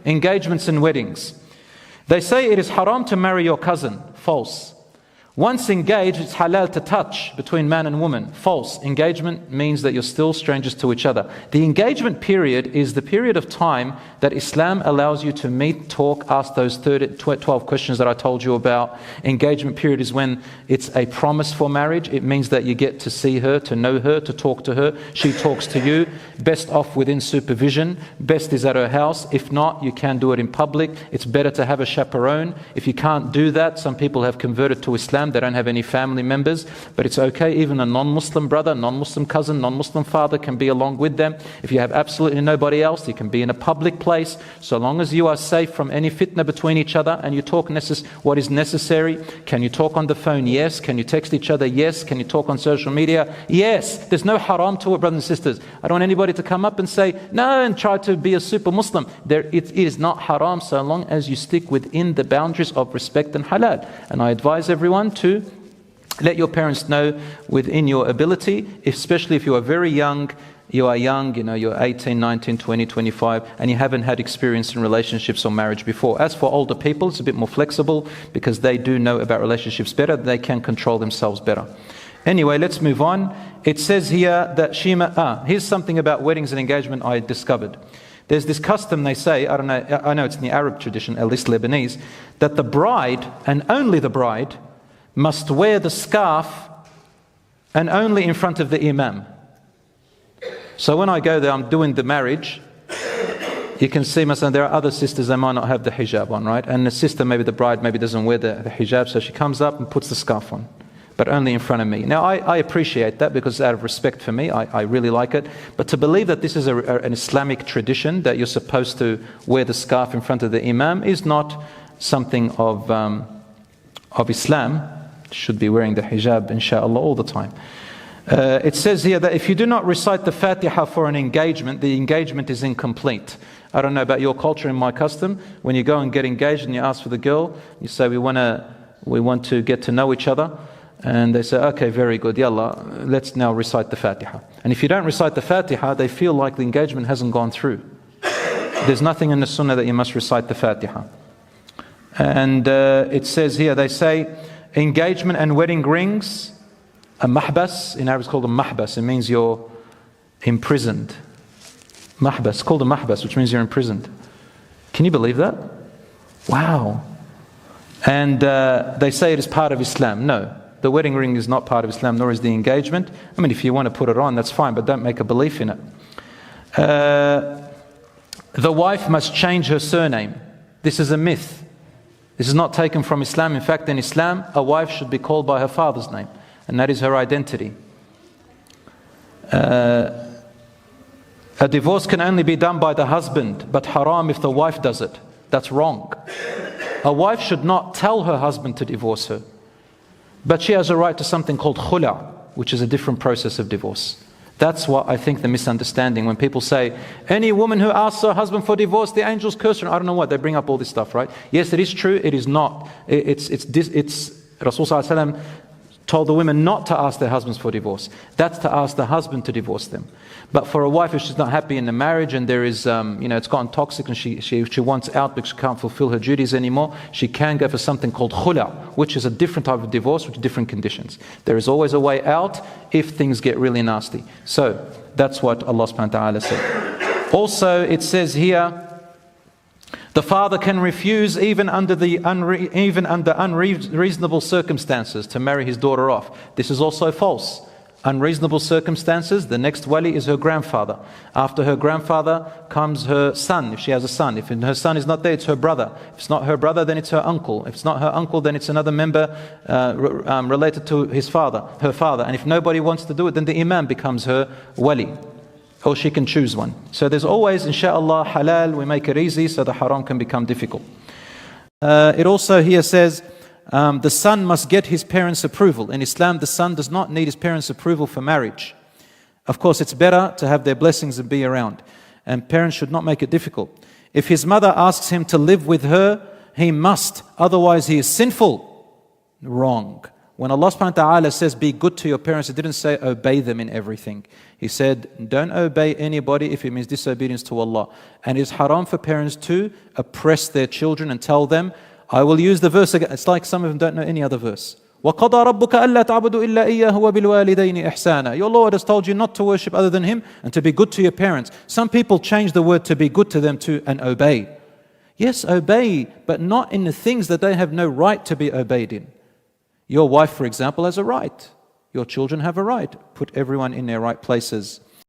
engagements and weddings. They say it is haram to marry your cousin. False. Once engaged, it's halal to touch between man and woman. False. Engagement means that you're still strangers to each other. The engagement period is the period of time that Islam allows you to meet, talk, ask those 12 questions that I told you about. Engagement period is when it's a promise for marriage. It means that you get to see her, to know her, to talk to her. She talks to you. Best off within supervision. Best is at her house. If not, you can do it in public. It's better to have a chaperone. If you can't do that, some people have converted to Islam. They don't have any family members, but it's okay. Even a non-Muslim brother, non-Muslim cousin, non-Muslim father can be along with them. If you have absolutely nobody else, you can be in a public place. So long as you are safe from any fitna between each other and you talk what is necessary. Can you talk on the phone? Yes. Can you text each other? Yes. Can you talk on social media? Yes. There's no haram to it, brothers and sisters. I don't want anybody to come up and say, no, and try to be a super Muslim. It is not haram so long as you stick within the boundaries of respect and halal. And I advise everyone to let your parents know within your ability, especially if you are very young, you're 18, 19, 20, 25, and you haven't had experience in relationships or marriage before. As for older people, it's a bit more flexible because they do know about relationships better. They can control themselves better. Anyway, let's move on. It says here that here's something about weddings and engagement I discovered. There's this custom, they say, I don't know, I know it's in the Arab tradition, at least Lebanese, that the bride, and only the bride, must wear the scarf and only in front of the imam. So when I go there, I'm doing the marriage, you can see, there are other sisters, they might not have the hijab on, right? And the sister, maybe the bride, maybe doesn't wear the hijab, so she comes up and puts the scarf on, but only in front of me. Now, I appreciate that because out of respect for me, I really like it. But to believe that this is an Islamic tradition, that you're supposed to wear the scarf in front of the imam, is not something of Islam. Should be wearing the hijab, inshaAllah, all the time. It says here that if you do not recite the Fatiha for an engagement, the engagement is incomplete. I don't know about your culture and my custom. When you go and get engaged and you ask for the girl, you say, we want to get to know each other. And they say, okay, very good, yalla, let's now recite the Fatiha. And if you don't recite the Fatiha, they feel like the engagement hasn't gone through. There's nothing in the Sunnah that you must recite the Fatiha. And it says here, they say, engagement and wedding rings, a mahbas, in Arabic it's called a mahbas, it means you're imprisoned. Mahbas, it's called a mahbas, which means you're imprisoned. Can you believe that? Wow. And they say it is part of Islam. No, the wedding ring is not part of Islam, nor is the engagement. I mean, if you want to put it on, that's fine, but don't make a belief in it. The wife must change her surname. This is a myth. This is not taken from Islam. In fact, in Islam, a wife should be called by her father's name, and that is her identity. A divorce can only be done by the husband, but haram if the wife does it. That's wrong. A wife should not tell her husband to divorce her, but she has a right to something called khula, which is a different process of divorce. That's what I think the misunderstanding, when people say, any woman who asks her husband for divorce, the angels curse her. I don't know what, they bring up all this stuff, right? Yes, it is true, it is not. Rasul ﷺ told the women not to ask their husbands for divorce. That's to ask the husband to divorce them. But for a wife, if she's not happy in the marriage and there is, it's gotten toxic and she wants out because she can't fulfill her duties anymore, she can go for something called khula, which is a different type of divorce with different conditions. There is always a way out if things get really nasty. So that's what Allah subhanahu wa ta'ala said. Also, it says here, the father can refuse even under unreasonable circumstances to marry his daughter off. This is also false. Unreasonable circumstances, the next wali is her grandfather. After her grandfather comes her son, if she has a son. If her son is not there, it's her brother. If it's not her brother, then it's her uncle. If it's not her uncle, then it's another member related to her father. And if nobody wants to do it, then the imam becomes her wali. Or she can choose one. So there's always, inshaAllah, halal, we make it easy so the haram can become difficult. It also here says, the son must get his parents' approval. In Islam, the son does not need his parents' approval for marriage. Of course, it's better to have their blessings and be around. And parents should not make it difficult. If his mother asks him to live with her, he must. Otherwise, he is sinful. Wrong. When Allah subhanahu wa ta'ala says be good to your parents, He didn't say obey them in everything. He said don't obey anybody if it means disobedience to Allah. And it is haram for parents to oppress their children and tell them, I will use the verse again. It's like some of them don't know any other verse. وَقَضَى رَبُّكَ أَلَّا تَعْبُدُوا إِلَّا إِيَّاهُ وَبِالْوَالِدَيْنِ إِحْسَانًا. Your Lord has told you not to worship other than Him and to be good to your parents. Some people change the word to be good to them to and obey. Yes, obey, but not in the things that they have no right to be obeyed in. Your wife, for example, has a right. Your children have a right. Put everyone in their right places.